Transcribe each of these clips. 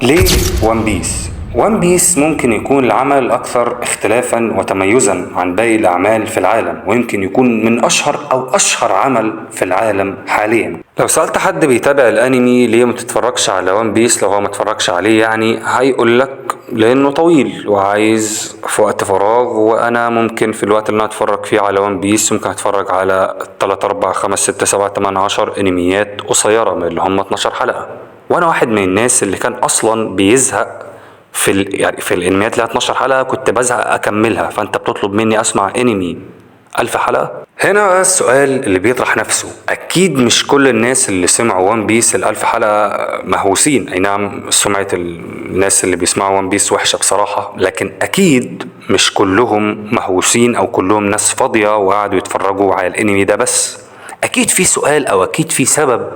ليه ون بيس؟ ون بيس ممكن يكون العمل الأكثر اختلافا وتميزا عن باقي الأعمال في العالم، ويمكن يكون من أشهر عمل في العالم حاليا. لو سألت حد بيتابع الأنمي ليه ما تتفرجش على ون بيس، لو هو ما تتفرجش عليه يعني هيقول لك لأنه طويل وعايز في وقت فراغ، وأنا ممكن في الوقت اللي أنا أتفرج فيه على ون بيس ممكن أتفرج على 3 4 5 6 7 8 10 أنميات قصيرة من اللي هم 12 حلقة. وانا واحد من الناس اللي كان اصلا بيزهق يعني في الانميات اللي 12 حلقه، كنت بزهق اكملها. فانت بتطلب مني اسمع انمي 1000 حلقه؟ هنا بقى السؤال اللي بيطرح نفسه، اكيد مش كل الناس اللي سمعوا وان بيس ال1000 حلقه مهووسين. اي نعم سمعه الناس اللي بيسمعوا وان بيس وحشه بصراحه، لكن اكيد مش كلهم مهووسين او كلهم ناس فاضيه وقعدوا يتفرجوا على الانمي ده بس. اكيد في سؤال او اكيد في سبب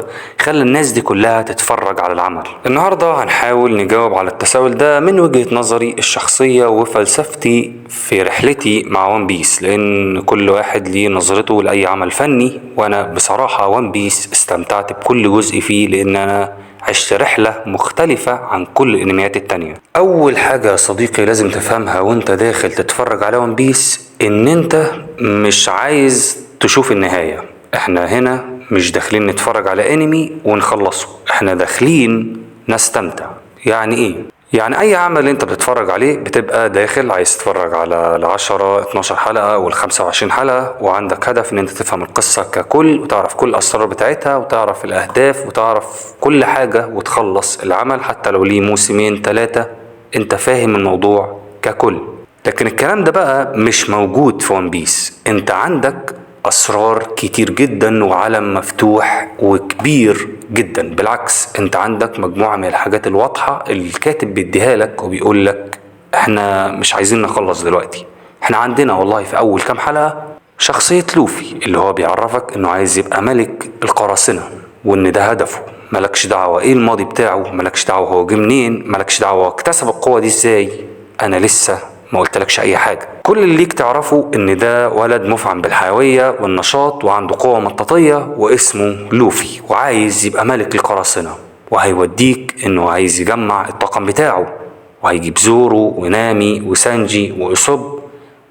خلى الناس دي كلها تتفرج على العمل. النهاردة هنحاول نجاوب على التساؤل ده من وجهة نظري الشخصية وفلسفتي في رحلتي مع ون بيس، لان كل واحد ليه نظرته لاي عمل فني. وانا بصراحة ون بيس استمتعت بكل جزء فيه، لان انا عشت رحلة مختلفة عن كل الانميات التانية. اول حاجة يا صديقي لازم تفهمها وانت داخل تتفرج على ون بيس، ان انت مش عايز تشوف النهاية. احنا هنا مش داخلين نتفرج على انمي ونخلصه، احنا داخلين نستمتع. يعني ايه؟ يعني اي عمل انت بتتفرج عليه بتبقى داخل عايز تتفرج على العشرة 12 حلقة وال25 حلقة، وعندك هدف ان انت تفهم القصة ككل وتعرف كل الاسرار بتاعتها وتعرف الاهداف وتعرف كل حاجة وتخلص العمل حتى لو ليه موسمين 3. انت فاهم الموضوع ككل. لكن الكلام ده بقى مش موجود في ون بيس. انت عندك أسرار كتير جدا وعالم مفتوح وكبير جدا. بالعكس انت عندك مجموعة من الحاجات الواضحة الكاتب بيديها لك وبيقول لك احنا مش عايزين نخلص دلوقتي. احنا عندنا والله في أول كام حلقة شخصية لوفي اللي هو بيعرفك انه عايز يبقى ملك القراصنة، وان ده هدفه. ملكش دعوة ايه الماضي بتاعه، ملكش دعوة هو جه منين، ملكش دعوة هو اكتسب القوة دي ازاي. انا لسه ما قلتلكش اي حاجة. كل اللي ليك تعرفه ان ده ولد مفعم بالحيوية والنشاط وعنده قوة مطاطية واسمه لوفي، وعايز يبقى ملك القراصنة. وهيوديك انه عايز يجمع الطاقم بتاعه، وهيجيب زورو ونامي وسانجي وإيسوب،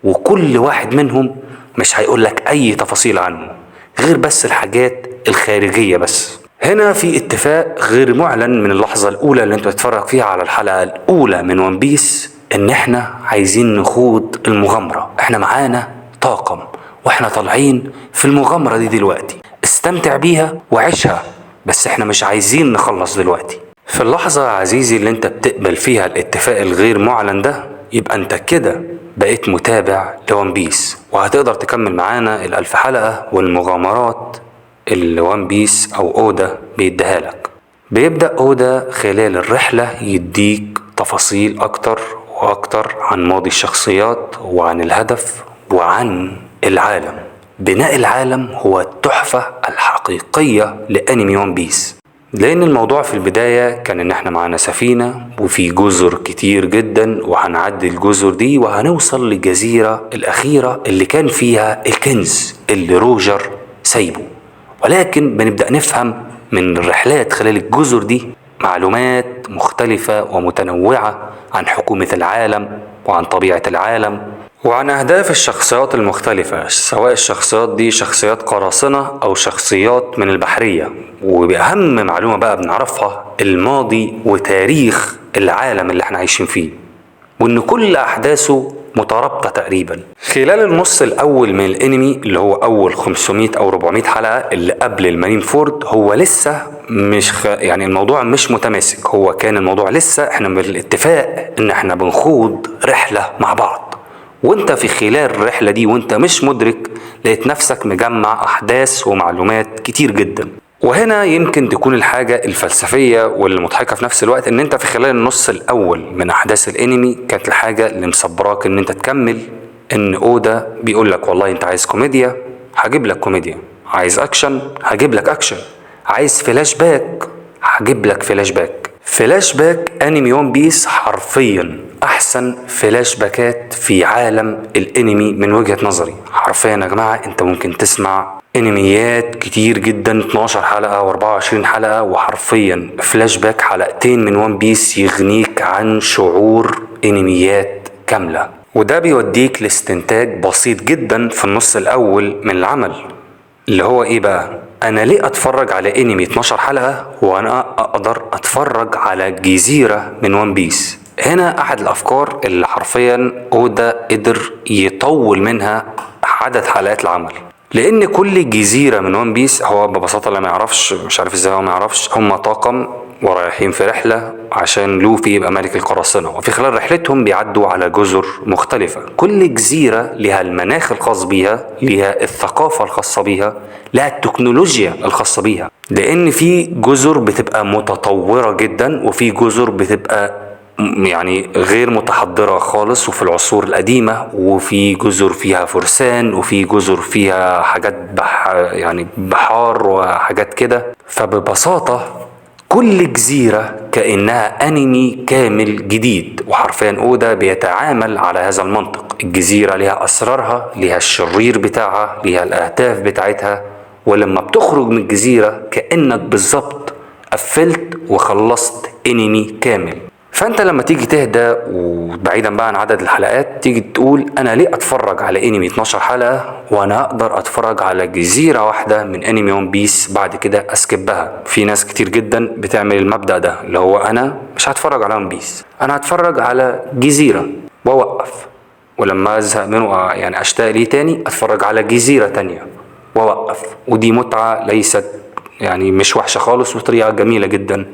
وكل واحد منهم مش هيقولك اي تفاصيل عنه غير بس الحاجات الخارجية بس. هنا في اتفاق غير معلن من اللحظة الأولى اللي انت بتتفرج فيها على الحلقة الأولى من ون بيس، ان احنا عايزين نخوض المغامرة. احنا معانا طاقم واحنا طالعين في المغامرة دي دلوقتي، استمتع بيها وعيشها، بس احنا مش عايزين نخلص دلوقتي. في اللحظة يا عزيزي اللي انت بتقبل فيها الاتفاق الغير معلن ده، يبقى انت كده بقيت متابع لون بيس، وهتقدر تكمل معانا ال1000 حلقة والمغامرات اللي ون بيس او اودا بيديها لك. بيبدأ اودا خلال الرحلة يديك تفاصيل اكتر واكتر عن ماضي الشخصيات وعن الهدف وعن العالم. بناء العالم هو التحفة الحقيقية لأنمي ون بيس، لأن الموضوع في البداية كان إن إحنا معانا سفينة وفي جزر كتير جدا، وهنعدي الجزر دي وهنوصل للجزيرة الأخيرة اللي كان فيها الكنز اللي روجر سايبه. ولكن بنبدأ نفهم من الرحلات خلال الجزر دي معلومات مختلفة ومتنوعة عن حكومة العالم وعن طبيعة العالم وعن أهداف الشخصيات المختلفة، سواء الشخصيات دي شخصيات قراصنة أو شخصيات من البحرية. وبأهم معلومة بقى بنعرفها الماضي وتاريخ العالم اللي احنا عايشين فيه، وإن كل أحداثه مترابطة تقريبا. خلال النص الأول من الأنمي اللي هو أول 500 أو 400 حلقة اللي قبل المارين فورد، هو لسه مش يعني الموضوع مش متماسك. هو كان الموضوع لسه احنا بالاتفاق إن احنا بنخوض رحلة مع بعض، وانت في خلال الرحلة دي وانت مش مدرك لقيت نفسك مجمع أحداث ومعلومات كتير جدا. وهنا يمكن تكون الحاجة الفلسفية والمضحكة في نفس الوقت، ان انت في خلال النص الاول من احداث الانمي كانت الحاجة اللي مصبراك ان انت تكمل ان اودا بيقول لك والله انت عايز كوميديا هجيب لك كوميديا، عايز اكشن هجيب لك اكشن، عايز فلاش باك هجيب لك فلاش باك. فلاش باك انمي ون بيس حرفيا احسن فلاش باكات في عالم الانمي من وجهة نظري. حرفيا يا جماعة انت ممكن تسمع انميات كتير جدا، 12 حلقة و24 حلقة، وحرفيا فلاش باك حلقتين من ون بيس يغنيك عن شعور انميات كاملة. وده بيوديك لاستنتاج بسيط جدا في النص الاول من العمل، اللي هو ايه بقى؟ انا ليه اتفرج على انمي 12 حلقة وانا اقدر اتفرج على جزيرة من ون بيس؟ هنا احد الافكار اللي حرفيا اودا قدر يطول منها عدد حلقات العمل، لان كل جزيرة من ون بيس، هو ببساطة اللي ما يعرفش، مش عارف ازاي هو ما يعرفش، هم طاقم ورايحين في رحلة عشان لوفي يبقى ملك القراصنة، وفي خلال رحلتهم بيعدوا على جزر مختلفة. كل جزيرة لها المناخ الخاص بيها، لها الثقافة الخاصة بيها، لها التكنولوجيا الخاصة بيها، لأن في جزر بتبقى متطورة جدا وفي جزر بتبقى يعني غير متحضرة خالص وفي العصور القديمة، وفي جزر فيها فرسان، وفي جزر فيها حاجات يعني بحار وحاجات كده. فببساطة كل جزيرة كأنها أنمي كامل جديد، وحرفيا أودا بيتعامل على هذا المنطق. الجزيرة لها أسرارها، لها الشرير بتاعها، لها الأهداف بتاعتها، ولما بتخرج من الجزيرة كأنك بالظبط قفلت وخلصت أنمي كامل. فانت لما تيجي تهدى وبعيدا بقى عن عدد الحلقات، تيجي تقول انا ليه اتفرج على انمي 12 حلقة وانا اقدر اتفرج على جزيرة واحدة من انمي ون بيس بعد كده اسكبها؟ في ناس كتير جدا بتعمل المبدأ ده، اللي هو انا مش هتفرج على ون بيس، انا هتفرج على جزيرة واوقف، ولما ازهق منه يعني اشتاق ليه تاني اتفرج على جزيرة تانية واوقف. ودي متعة ليست يعني مش وحشة خالص، وطريقة جميلة جدا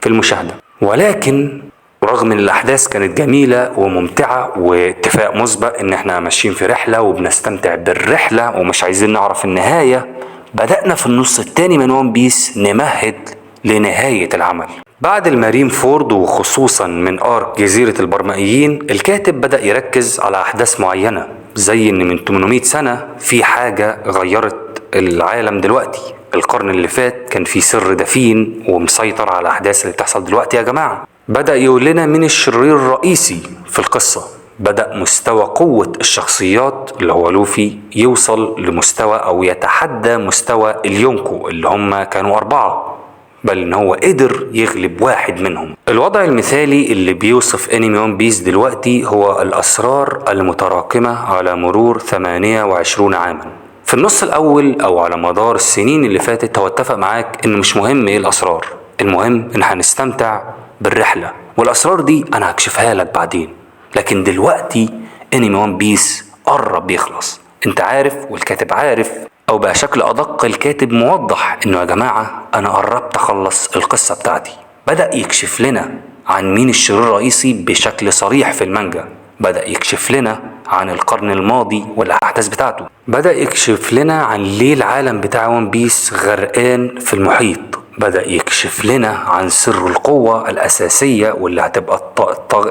في المشاهدة. ولكن رغم ان الاحداث كانت جميله وممتعه واتفاق مسبق ان احنا ماشيين في رحله وبنستمتع بالرحله ومش عايزين نعرف النهايه، بدأنا في النص التاني من ون بيس نمهد لنهايه العمل. بعد المارين فورد وخصوصا من ارك جزيره البرمائيين، الكاتب بدأ يركز على احداث معينه، زي ان من 800 سنه في حاجه غيرت العالم دلوقتي. القرن اللي فات كان في سر دفين ومسيطر على الاحداث اللي بتحصل دلوقتي يا جماعه. بدأ يقول لنا مين الشرير الرئيسي في القصة. بدأ مستوى قوة الشخصيات اللي هو لوفي يوصل لمستوى أو يتحدى مستوى اليونكو اللي هم كانوا 4، بل إن هو قدر يغلب واحد منهم. الوضع المثالي اللي بيوصف أنمي ون بيس دلوقتي هو الأسرار المتراكمة على مرور 28 عاما. في النص الأول أو على مدار السنين اللي فاتت هو اتفق معاك إن مش مهم إيه الأسرار، المهم إن هنستمتع بالرحلة، والأسرار دي أنا هكشفها لك بعدين. لكن دلوقتي أنمي ون بيس قرب يخلص، أنت عارف والكاتب عارف، أو بشكل أدق الكاتب موضح إنه يا جماعة أنا قربت أخلص القصة بتاعتي. بدأ يكشف لنا عن مين الشرير الرئيسي بشكل صريح في المانجا، بدأ يكشف لنا عن القرن الماضي والأحداث بتاعته، بدأ يكشف لنا عن ليه العالم بتاع ون بيس غرقان في المحيط، بدأ يكشف لنا عن سر القوة الأساسية واللي هتبقى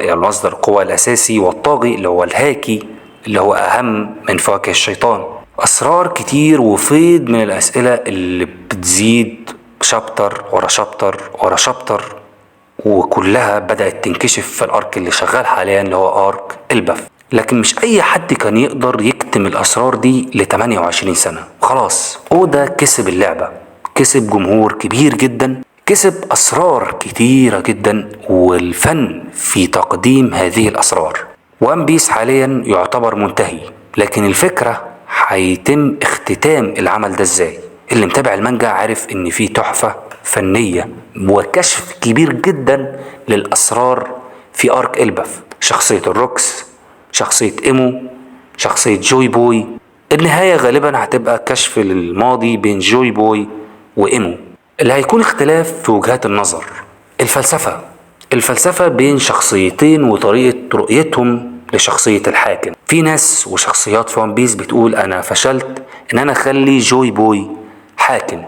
يعني مصدر القوة الأساسي والطاغي اللي هو الهاكي اللي هو أهم من فواكه الشيطان. أسرار كتير وفيض من الأسئلة اللي بتزيد شابتر ورا شابتر ورا شابتر، وكلها بدأت تنكشف في الأرك اللي شغال حاليا اللي هو أرك البف. لكن مش أي حد كان يقدر يكتم الأسرار دي ل 28 سنة. خلاص أودا كسب اللعبة، كسب جمهور كبير جدا، كسب أسرار كتيرة جدا، والفن في تقديم هذه الأسرار. وان بيس حاليا يعتبر منتهي، لكن الفكرة هيتم اختتام العمل ده ازاي. اللي متابع المانجا عارف ان في تحفة فنية وكشف كبير جدا للأسرار في أرك إلباف، شخصية الروكس، شخصية إيمو، شخصية جوي بوي. النهاية غالبا هتبقى كشف للماضي بين جوي بوي وإيمو. اللي هيكون اختلاف في وجهات النظر، الفلسفة بين شخصيتين وطريقة رؤيتهم لشخصية الحاكم. في ناس وشخصيات في ون بيس بتقول أنا فشلت إن أنا أخلي جوي بوي حاكم،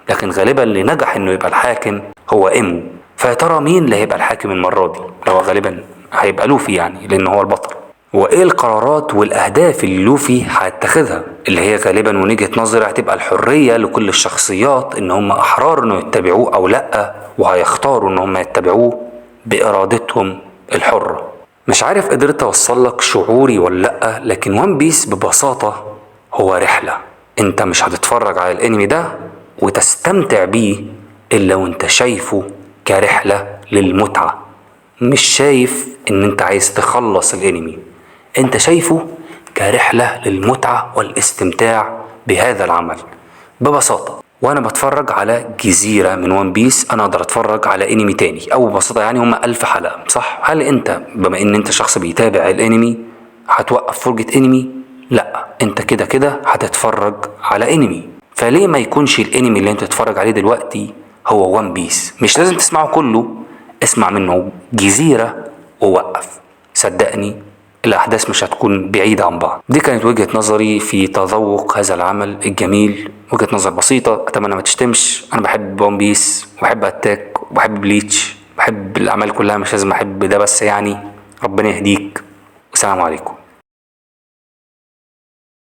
لكن غالبا اللي نجح إنه يبقى الحاكم هو إيمو. فيا ترى مين اللي هيبقى الحاكم المرة دي؟ هو غالبا هيبقى لوفي يعني لأن هو البطل. وايه القرارات والاهداف اللي لوفي هيتخذها، اللي هي غالبا من وجهة نظري هتبقى الحرية لكل الشخصيات ان هم احرار انه يتبعوه او لا، وهيختاروا ان هم يتبعوه بارادتهم الحرة. مش عارف قدرت اوصل لك شعوري ولا لا، لكن وان بيس ببساطة هو رحلة، انت مش هتتفرج على الانمي ده وتستمتع بيه الا وانت شايفه كرحلة للمتعة، مش شايف ان انت عايز تخلص الانمي، انت شايفه كرحلة للمتعة والاستمتاع بهذا العمل ببساطة. وانا بتفرج على جزيرة من ون بيس انا اقدر اتفرج على انمي تاني، او ببساطة يعني هما 1000 حلقة صح؟ هل انت بما ان انت شخص بيتابع الانمي هتوقف فرجة انمي؟ لا، انت كده كده هتتفرج على انمي. فليه ما يكونش الانمي اللي انت تتفرج عليه دلوقتي هو ون بيس؟ مش لازم تسمعه كله، اسمع منه جزيرة ووقف، صدقني الأحداث مش هتكون بعيدة عن بعض. دي كانت وجهة نظري في تذوق هذا العمل الجميل، وجهة نظر بسيطة أتمنى ما تشتمش. أنا بحب ون بيس وبحب أتاك وبحب بليتش، بحب الأعمال كلها، مش لازم أحب ده بس يعني. ربنا يهديك والسلام عليكم.